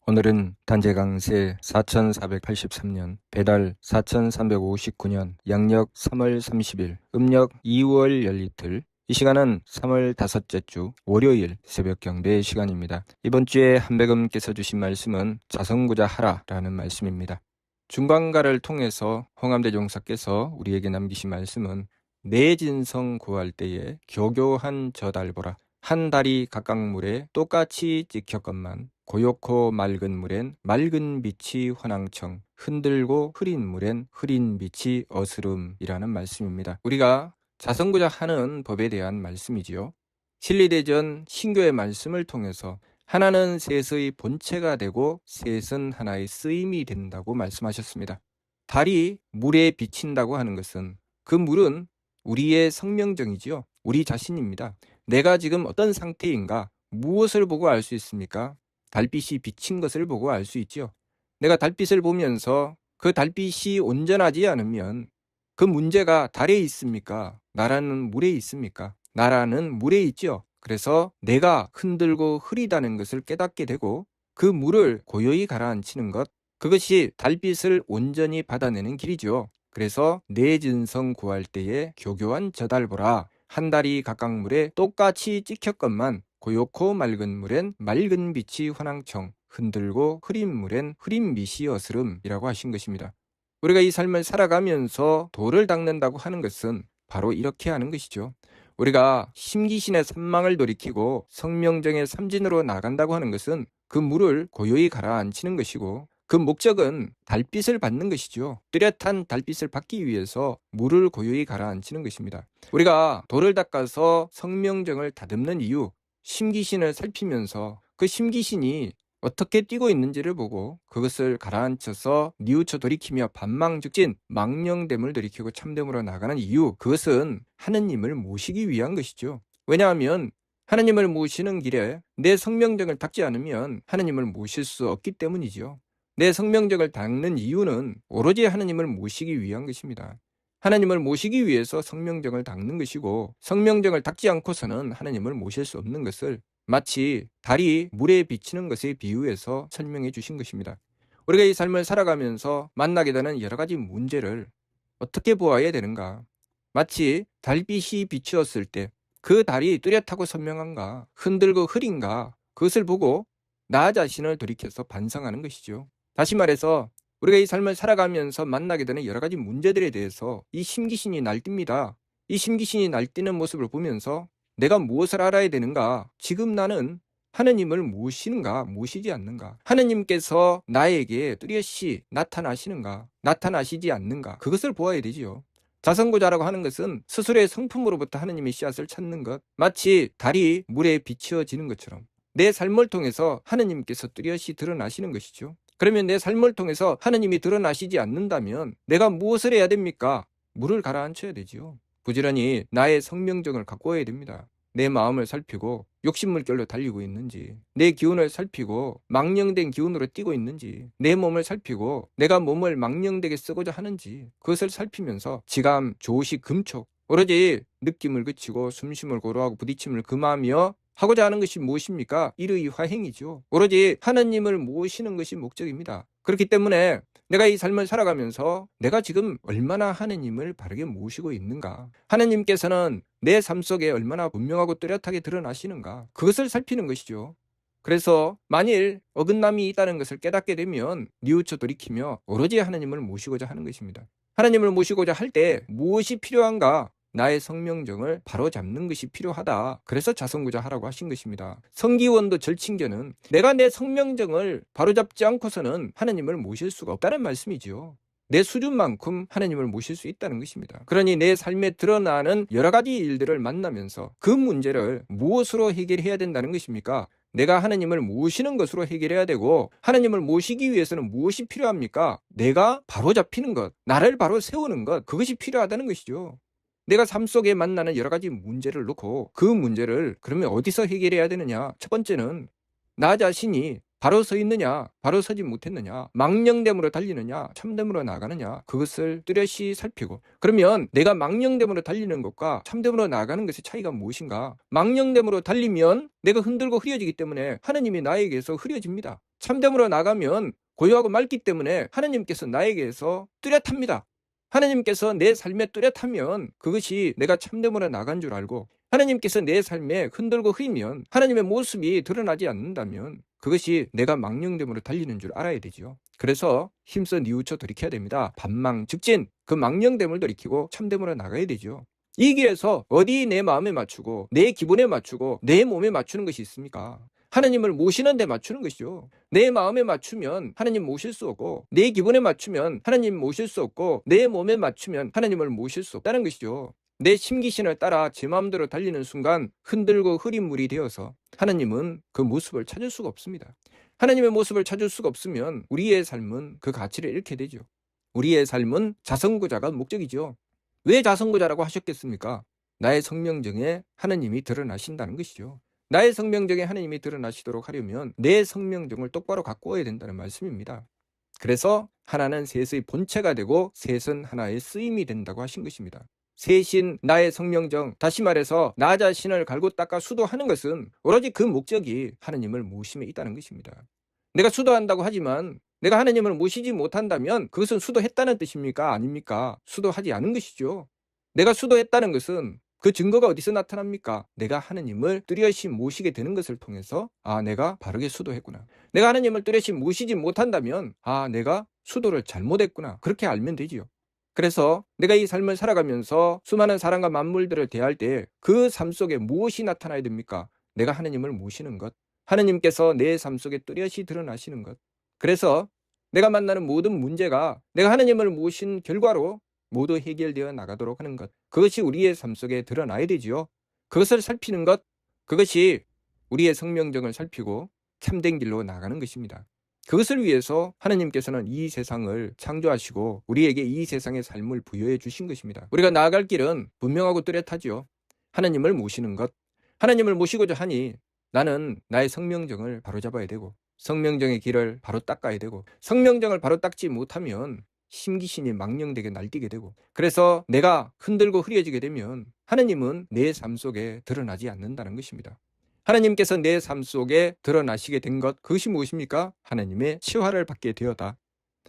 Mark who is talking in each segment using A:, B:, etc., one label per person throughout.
A: 오늘은 단재 강세 4483년, 배달 4359년, 양력 3월 30일, 음력 2월 열리틀, 이 시간은 3월 다섯째 주 월요일 새벽 경배 시간입니다. 이번 주에 한배금께서 주신 말씀은 자성구자 하라라는 말씀입니다. 중간가를 통해서 홍암대종사께서 우리에게 남기신 말씀은 내 진성 구할 때에 교교한 저달보라. 한 다리 각각 물에 똑같이 찍혔건만 고요코 맑은 물엔 맑은 빛이 환황청, 흔들고 흐린 물엔 흐린 빛이 어스름이라는 말씀입니다. 우리가 자성구자 하는 법에 대한 말씀이지요. 실리대전 신교의 말씀을 통해서 하나는 셋의 본체가 되고 셋은 하나의 쓰임이 된다고 말씀하셨습니다. 달이 물에 비친다고 하는 것은 그 물은 우리의 성명정이지요. 우리 자신입니다. 내가 지금 어떤 상태인가, 무엇을 보고 알 수 있습니까? 달빛이 비친 것을 보고 알 수 있죠. 내가 달빛을 보면서 그 달빛이 온전하지 않으면 그 문제가 달에 있습니까? 나라는 물에 있습니까? 나라는 물에 있죠. 그래서 내가 흔들고 흐리다는 것을 깨닫게 되고 그 물을 고요히 가라앉히는 것, 그것이 달빛을 온전히 받아내는 길이죠. 그래서 내 진성 구할 때에 교교한 저달보라. 한 다리 각각 물에 똑같이 찍혔건만 고요코 맑은 물엔 맑은 빛이 환황청, 흔들고 흐린 물엔 흐린 빛이 어스름이라고 하신 것입니다. 우리가 이 삶을 살아가면서 도를 닦는다고 하는 것은 바로 이렇게 하는 것이죠. 우리가 심기신의 산망을 돌이키고 성명정의 삼진으로 나간다고 하는 것은 그 물을 고요히 가라앉히는 것이고, 그 목적은 달빛을 받는 것이죠. 뚜렷한 달빛을 받기 위해서 물을 고요히 가라앉히는 것입니다. 우리가 도를 닦아서 성명정을 다듬는 이유, 심기신을 살피면서 그 심기신이 어떻게 뛰고 있는지를 보고 그것을 가라앉혀서 뉘우쳐 돌이키며 반망즉진 망령됨을 돌이키고 참됨으로 나가는 이유, 그것은 하느님을 모시기 위한 것이죠. 왜냐하면 하느님을 모시는 길에 내 성명정을 닦지 않으면 하느님을 모실 수 없기 때문이죠. 내 성명정을 닦는 이유는 오로지 하느님을 모시기 위한 것입니다. 하나님을 모시기 위해서 성명정을 닦는 것이고, 성명정을 닦지 않고서는 하나님을 모실 수 없는 것을 마치 달이 물에 비치는 것에 비유해서 설명해 주신 것입니다. 우리가 이 삶을 살아가면서 만나게 되는 여러 가지 문제를 어떻게 보아야 되는가? 마치 달빛이 비추었을 때 그 달이 뚜렷하고 선명한가, 흔들고 흐린가, 그것을 보고 나 자신을 돌이켜서 반성하는 것이죠. 다시 말해서 우리가 이 삶을 살아가면서 만나게 되는 여러 가지 문제들에 대해서 이 심기신이 날뜁니다. 이 심기신이 날뛰는 모습을 보면서 내가 무엇을 알아야 되는가? 지금 나는 하느님을 모시는가, 모시지 않는가? 하느님께서 나에게 뚜렷이 나타나시는가, 나타나시지 않는가? 그것을 보아야 되지요. 자성구자라고 하는 것은 스스로의 성품으로부터 하느님의 씨앗을 찾는 것, 마치 달이 물에 비추어지는 것처럼 내 삶을 통해서 하느님께서 뚜렷이 드러나시는 것이죠. 그러면 내 삶을 통해서 하느님이 드러나시지 않는다면 내가 무엇을 해야 됩니까? 물을 가라앉혀야 되지요. 부지런히 나의 성명정을 가꿔야 됩니다. 내 마음을 살피고 욕심물결로 달리고 있는지, 내 기운을 살피고 망령된 기운으로 뛰고 있는지, 내 몸을 살피고 내가 몸을 망령되게 쓰고자 하는지, 그것을 살피면서 지감, 조식, 금촉, 오로지 느낌을 그치고 숨심을 고루하고 부딪힘을 금하며 하고자 하는 것이 무엇입니까? 일의 화행이죠. 오로지 하느님을 모시는 것이 목적입니다. 그렇기 때문에 내가 이 삶을 살아가면서 내가 지금 얼마나 하느님을 바르게 모시고 있는가, 하느님께서는 내 삶 속에 얼마나 분명하고 뚜렷하게 드러나시는가, 그것을 살피는 것이죠. 그래서 만일 어긋남이 있다는 것을 깨닫게 되면 뉘우쳐 돌이키며 오로지 하느님을 모시고자 하는 것입니다. 하느님을 모시고자 할 때 무엇이 필요한가? 나의 성명정을 바로잡는 것이 필요하다. 그래서 자성구자 하라고 하신 것입니다. 성기원도 절친교는 내가 내 성명정을 바로잡지 않고서는 하느님을 모실 수가 없다는 말씀이지요. 내 수준만큼 하느님을 모실 수 있다는 것입니다. 그러니 내 삶에 드러나는 여러 가지 일들을 만나면서 그 문제를 무엇으로 해결해야 된다는 것입니까? 내가 하느님을 모시는 것으로 해결해야 되고, 하느님을 모시기 위해서는 무엇이 필요합니까? 내가 바로잡히는 것, 나를 바로 세우는 것, 그것이 필요하다는 것이죠. 내가 삶 속에 만나는 여러 가지 문제를 놓고 그 문제를 그러면 어디서 해결해야 되느냐? 첫 번째는 나 자신이 바로 서 있느냐, 바로 서지 못했느냐, 망령됨으로 달리느냐, 참됨으로 나아가느냐, 그것을 뚜렷이 살피고, 그러면 내가 망령됨으로 달리는 것과 참됨으로 나아가는 것의 차이가 무엇인가? 망령됨으로 달리면 내가 흔들고 흐려지기 때문에 하나님이 나에게서 흐려집니다. 참됨으로 나가면 고요하고 맑기 때문에 하나님께서 나에게서 뚜렷합니다. 하나님께서 내 삶에 뚜렷하면 그것이 내가 참됨으로 나간 줄 알고, 하나님께서 내 삶에 흔들고 흐리면 하나님의 모습이 드러나지 않는다면 그것이 내가 망령됨으로 달리는 줄 알아야 되죠. 그래서 힘써 뉘우쳐 돌이켜야 됩니다. 반망 즉진, 그 망령됨을 돌이키고 참됨으로 나가야 되죠. 이 길에서 어디 내 마음에 맞추고 내 기분에 맞추고 내 몸에 맞추는 것이 있습니까? 하나님을 모시는 데 맞추는 것이죠. 내 마음에 맞추면 하나님 모실 수 없고, 내 기분에 맞추면 하나님 모실 수 없고, 내 몸에 맞추면 하나님을 모실 수 없다는 것이죠. 내 심기신을 따라 제 마음대로 달리는 순간 흔들고 흐린 물이 되어서 하나님은 그 모습을 찾을 수가 없습니다. 하나님의 모습을 찾을 수가 없으면 우리의 삶은 그 가치를 잃게 되죠. 우리의 삶은 자성구자가 목적이죠. 왜 자성구자라고 하셨겠습니까? 나의 성명정에 하나님이 드러나신다는 것이죠. 나의 성명정에 하나님이 드러나시도록 하려면 내 성명정을 똑바로 갖고 와야 된다는 말씀입니다. 그래서 하나는 셋의 본체가 되고 셋은 하나의 쓰임이 된다고 하신 것입니다. 셋인 나의 성명정, 다시 말해서 나 자신을 갈고 닦아 수도하는 것은 오로지 그 목적이 하나님을 모심에 있다는 것입니다. 내가 수도한다고 하지만 내가 하나님을 모시지 못한다면 그것은 수도했다는 뜻입니까? 아닙니까? 수도하지 않은 것이죠. 내가 수도했다는 것은 그 증거가 어디서 나타납니까? 내가 하나님을 뚜렷이 모시게 되는 것을 통해서 내가 바르게 수도했구나. 내가 하나님을 뚜렷이 모시지 못한다면 내가 수도를 잘못했구나. 그렇게 알면 되지요. 그래서 내가 이 삶을 살아가면서 수많은 사람과 만물들을 대할 때 그 삶 속에 무엇이 나타나야 됩니까? 내가 하나님을 모시는 것, 하나님께서 내 삶 속에 뚜렷이 드러나시는 것. 그래서 내가 만나는 모든 문제가 내가 하나님을 모신 결과로 모두 해결되어 나가도록 하는 것, 그것이 우리의 삶 속에 드러나야 되지요. 그것을 살피는 것, 그것이 우리의 성명정을 살피고 참된 길로 나가는 것입니다. 그것을 위해서 하나님께서는 이 세상을 창조하시고 우리에게 이 세상의 삶을 부여해 주신 것입니다. 우리가 나아갈 길은 분명하고 뚜렷하지요. 하나님을 모시는 것, 하나님을 모시고자 하니 나는 나의 성명정을 바로잡아야 되고 성명정의 길을 바로 닦아야 되고, 성명정을 바로 닦지 못하면 심기신이 망령되게 날뛰게 되고, 그래서 내가 흔들고 흐려지게 되면 하나님은 내 삶 속에 드러나지 않는다는 것입니다. 하나님께서 내 삶 속에 드러나시게 된 것, 그것이 무엇입니까? 하나님의 치화를 받게 되었다.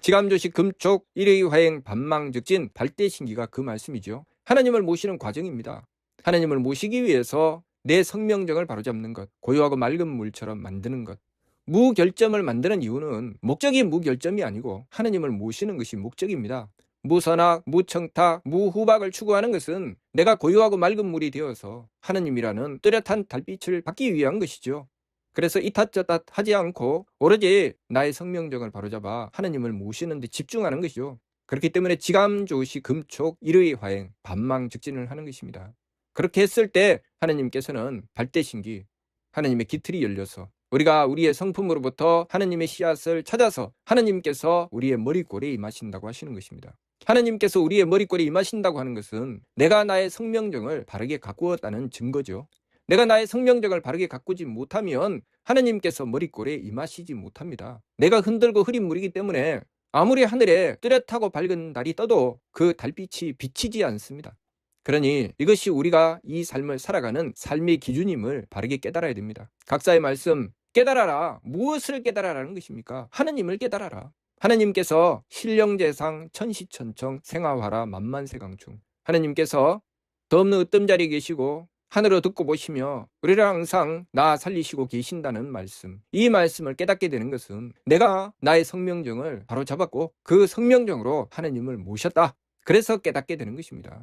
A: 지감조시 금촉 일의 화행 반망즉진 발대신기가 그 말씀이죠. 하나님을 모시는 과정입니다. 하나님을 모시기 위해서 내 성명정을 바로잡는 것, 고요하고 맑은 물처럼 만드는 것. 무결점을 만드는 이유는 목적이 무결점이 아니고 하나님을 모시는 것이 목적입니다. 무선악, 무청탁, 무후박을 추구하는 것은 내가 고요하고 맑은 물이 되어서 하나님이라는 뚜렷한 달빛을 받기 위한 것이죠. 그래서 이탓저탓 하지 않고 오로지 나의 성명정을 바로잡아 하나님을 모시는 데 집중하는 것이죠. 그렇기 때문에 지감조시 금촉 일의 화행 반망즉진을 하는 것입니다. 그렇게 했을 때 하나님께서는 발대신기, 하나님의 기틀이 열려서 우리가 우리의 성품으로부터 하나님의 씨앗을 찾아서 하나님께서 우리의 머리꼴에 임하신다고 하시는 것입니다. 하나님께서 우리의 머리꼴에 임하신다고 하는 것은 내가 나의 성명정을 바르게 가꾸었다는 증거죠. 내가 나의 성명정을 바르게 가꾸지 못하면 하나님께서 머리꼴에 임하시지 못합니다. 내가 흔들고 흐린 물이기 때문에 아무리 하늘에 뚜렷하고 밝은 달이 떠도 그 달빛이 비치지 않습니다. 그러니 이것이 우리가 이 삶을 살아가는 삶의 기준임을 바르게 깨달아야 됩니다. 각사의 말씀, 깨달아라. 무엇을 깨달아라는 것입니까? 하나님을 깨달아라. 하나님께서 신령재상 천시천청 생화화라 만만세강충, 하나님께서 더 없는 으뜸자리에 계시고 하늘을 듣고 보시며 우리를 항상 나 살리시고 계신다는 말씀, 이 말씀을 깨닫게 되는 것은 내가 나의 성명정을 바로 잡았고 그 성명정으로 하나님을 모셨다. 그래서 깨닫게 되는 것입니다.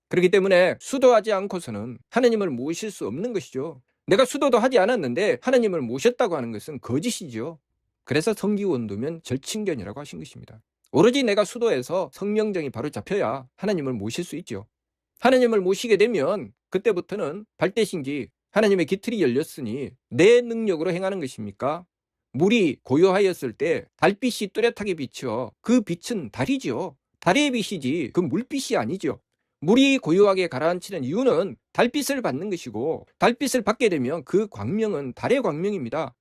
A: 그렇기 때문에 수도하지 않고서는 하나님을 모실 수 없는 것이죠. 내가 수도도 하지 않았는데 하나님을 모셨다고 하는 것은 거짓이죠. 그래서 성기원도면 절친견이라고 하신 것입니다. 오로지 내가 수도해서 성명정이 바로 잡혀야 하나님을 모실 수 있죠. 하나님을 모시게 되면 그때부터는 발대신기, 하나님의 기틀이 열렸으니 내 능력으로 행하는 것입니까? 물이 고요하였을 때 달빛이 뚜렷하게 비쳐 그 빛은 달이죠. 달의 빛이지 그 물빛이 아니죠. 물이 고요하게 가라앉히는 이유는 달빛을 받는 것이고 달빛을 받게 되면 그 광명은 달의 광명입니다.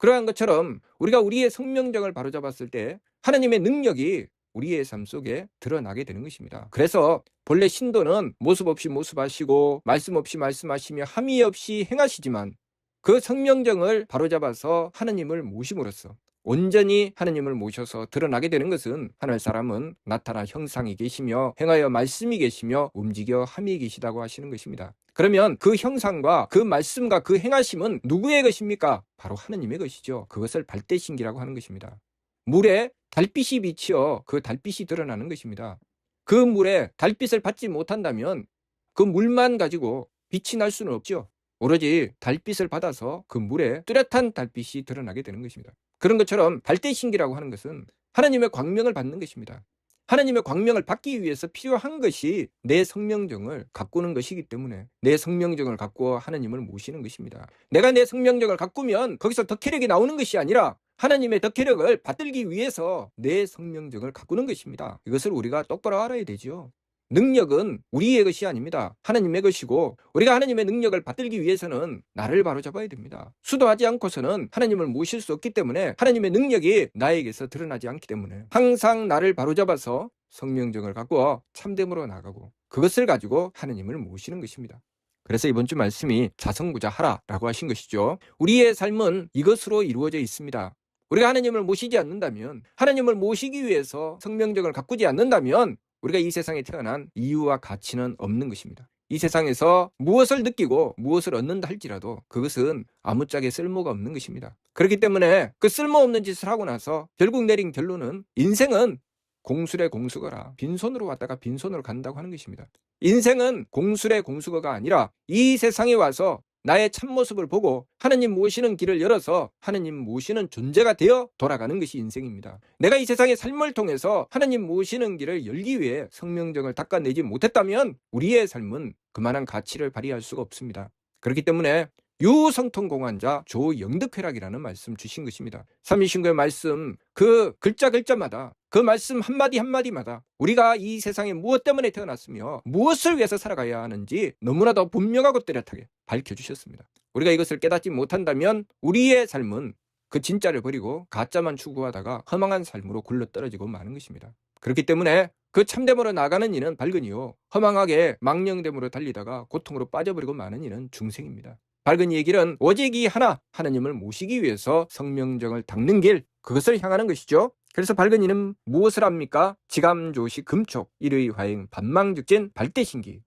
A: 그러한 것처럼 우리가 우리의 성명정을 바로잡았을 때 하나님의 능력이 우리의 삶 속에 드러나게 되는 것입니다. 그래서 본래 신도는 모습 없이 모습하시고 말씀 없이 말씀하시며 함의 없이 행하시지만 그 성명정을 바로잡아서 하나님을 모심으로써 온전히 하나님을 모셔서 드러나게 되는 것은 하늘 사람은 나타나 형상이 계시며 행하여 말씀이 계시며 움직여 함이 계시다고 하시는 것입니다. 그러면 그 형상과 그 말씀과 그 행하심은 누구의 것입니까? 바로 하나님의 것이죠. 그것을 발대신기라고 하는 것입니다. 물에 달빛이 비치어 그 달빛이 드러나는 것입니다. 그 물에 달빛을 받지 못한다면 그 물만 가지고 빛이 날 수는 없죠. 오로지 달빛을 받아서 그 물에 뚜렷한 달빛이 드러나게 되는 것입니다. 그런 것처럼 발대신기라고 하는 것은 하나님의 광명을 받는 것입니다. 하나님의 광명을 받기 위해서 필요한 것이 내 성명정을 가꾸는 것이기 때문에 내 성명정을 가꾸어 하나님을 모시는 것입니다. 내가 내 성명정을 가꾸면 거기서 덕혜력이 나오는 것이 아니라 하나님의 덕혜력을 받들기 위해서 내 성명정을 가꾸는 것입니다. 이것을 우리가 똑바로 알아야 되죠. 능력은 우리의 것이 아닙니다. 하나님의 것이고 우리가 하나님의 능력을 받들기 위해서는 나를 바로잡아야 됩니다. 수도하지 않고서는 하나님을 모실 수 없기 때문에 하나님의 능력이 나에게서 드러나지 않기 때문에 항상 나를 바로잡아서 성명정을 갖고 참됨으로 나가고 그것을 가지고 하나님을 모시는 것입니다. 그래서 이번 주 말씀이 자성부자하라라고 하신 것이죠. 우리의 삶은 이것으로 이루어져 있습니다. 우리가 하나님을 모시지 않는다면, 하나님을 모시기 위해서 성명정을 가꾸지 않는다면 우리가 이 세상에 태어난 이유와 가치는 없는 것입니다. 이 세상에서 무엇을 느끼고 무엇을 얻는다 할지라도 그것은 아무짝에 쓸모가 없는 것입니다. 그렇기 때문에 그 쓸모없는 짓을 하고 나서 결국 내린 결론은 인생은 공술의 공수거라. 빈손으로 왔다가 빈손으로 간다고 하는 것입니다. 인생은 공술의 공수거가 아니라 이 세상에 와서 나의 참모습을 보고 하나님 모시는 길을 열어서 하나님 모시는 존재가 되어 돌아가는 것이 인생입니다. 내가 이 세상의 삶을 통해서 하나님 모시는 길을 열기 위해 성명정을 닦아내지 못했다면 우리의 삶은 그만한 가치를 발휘할 수가 없습니다. 그렇기 때문에 유성통공환자 조영득회락이라는 말씀 주신 것입니다. 삼위신구의 말씀 그 글자마다 그 말씀 한마디 한마디마다 우리가 이 세상에 무엇 때문에 태어났으며 무엇을 위해서 살아가야 하는지 너무나도 분명하고 뚜렷하게 밝혀주셨습니다. 우리가 이것을 깨닫지 못한다면 우리의 삶은 그 진짜를 버리고 가짜만 추구하다가 허망한 삶으로 굴러떨어지고 마는 것입니다. 그렇기 때문에 그 참됨으로 나가는 이는 밝은 이요 허망하게 망령됨으로 달리다가 고통으로 빠져버리고 마는 이는 중생입니다. 밝은 이의 길은 오직 이 하나 하나님을 모시기 위해서 성명정을 닦는 길 그것을 향하는 것이죠. 그래서 밝은 이는 무엇을 합니까? 지감조시 금촉 일의화행 반망즉진 발대신기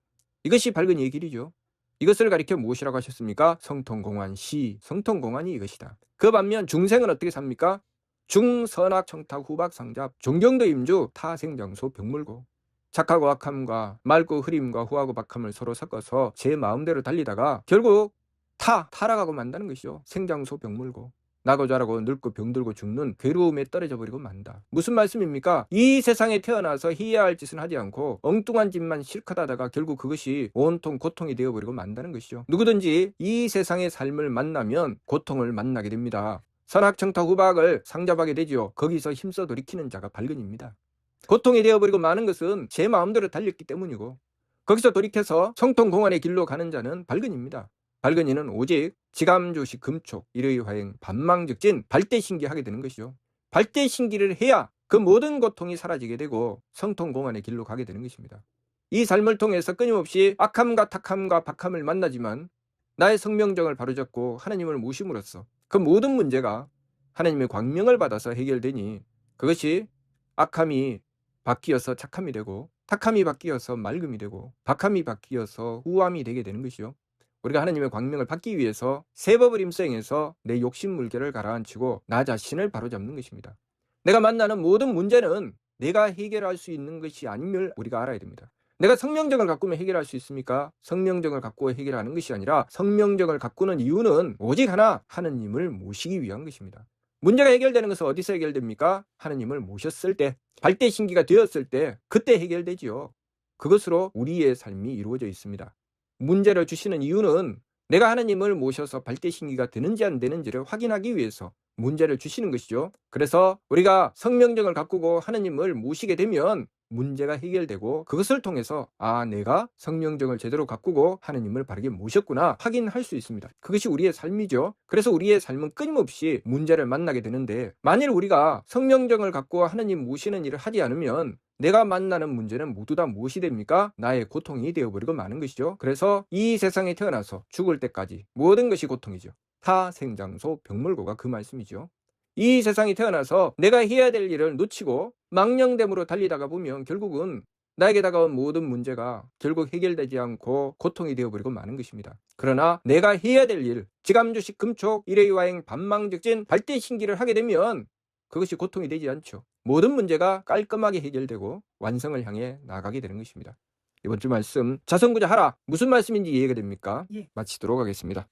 A: 이것이 밝은 이의 길이죠. 이것을 가리켜 무엇이라고 하셨습니까? 성통공환시 성통공환이 이것이다. 그 반면 중생은 어떻게 삽니까? 중선악 청탁 후박 상잡 종경도 임주 타생장소 병물고 착하고 악함과 맑고 흐림과 후하고 박함을 서로 섞어서 제 마음대로 달리다가 결국 타락하고 만다는 것이죠. 생장소 병물고 나고 자라고 늙고 병들고 죽는 괴로움에 떨어져 버리고 만다. 무슨 말씀입니까? 이 세상에 태어나서 해야 할 짓은 하지 않고 엉뚱한 짓만 실컷 하다가 결국 그것이 온통 고통이 되어버리고 만다는 것이죠. 누구든지 이 세상의 삶을 만나면 고통을 만나게 됩니다. 선악청탁 후박을 상잡하게 되죠. 거기서 힘써 돌이키는 자가 발근입니다. 고통이 되어버리고 마는 것은 제 마음대로 달렸기 때문이고 거기서 돌이켜서 성통공안의 길로 가는 자는 발근입니다. 밝은 이는 오직 지감조시 금촉 일의화행 반망즉진 발대신기 하게 되는 것이죠. 발대신기를 해야 그 모든 고통이 사라지게 되고 성통공안의 길로 가게 되는 것입니다. 이 삶을 통해서 끊임없이 악함과 탁함과 박함을 만나지만 나의 성명정을 바로잡고 하나님을 모심으로써 그 모든 문제가 하나님의 광명을 받아서 해결되니 그것이 악함이 바뀌어서 착함이 되고 탁함이 바뀌어서 맑음이 되고 박함이 바뀌어서 후함이 되게 되는 것이죠. 우리가 하나님의 광명을 받기 위해서 새 법을 임수행해서 내 욕심 물결을 가라앉히고 나 자신을 바로잡는 것입니다. 내가 만나는 모든 문제는 내가 해결할 수 있는 것이 아님을 우리가 알아야 됩니다. 내가 성명정을 가꾸면 해결할 수 있습니까? 성명정을 가꾸어 해결하는 것이 아니라 성명정을 가꾸는 이유는 오직 하나 하느님을 모시기 위한 것입니다. 문제가 해결되는 것은 어디서 해결됩니까? 하느님을 모셨을 때 발대신기가 되었을 때 그때 해결되지요. 그것으로 우리의 삶이 이루어져 있습니다. 문제를 주시는 이유는 내가 하나님을 모셔서 발대신기가 되는지 안 되는지를 확인하기 위해서 문제를 주시는 것이죠. 그래서 우리가 성명정을 가꾸고 하나님을 모시게 되면 문제가 해결되고 그것을 통해서 내가 성령정을 제대로 가꾸고 하느님을 바르게 모셨구나 확인할 수 있습니다. 그것이 우리의 삶이죠. 그래서 우리의 삶은 끊임없이 문제를 만나게 되는데, 만일 우리가 성령정을 갖고 하느님 모시는 일을 하지 않으면 내가 만나는 문제는 모두 다 무엇이 됩니까? 나의 고통이 되어버리고 마는 것이죠. 그래서 이 세상에 태어나서 죽을 때까지 모든 것이 고통이죠. 타생장소 병물고가 그 말씀이죠. 이 세상에 태어나서 내가 해야 될 일을 놓치고 망령됨으로 달리다가 보면 결국은 나에게 다가온 모든 문제가 결국 해결되지 않고 고통이 되어버리고 마는 것입니다. 그러나 내가 해야 될 일, 지감주식 금촉 일회유화행 반망직진 발대신기를 하게 되면 그것이 고통이 되지 않죠. 모든 문제가 깔끔하게 해결되고 완성을 향해 나가게 되는 것입니다. 이번 주 말씀 자선구제하라, 무슨 말씀인지 이해가 됩니까? 마치도록 하겠습니다.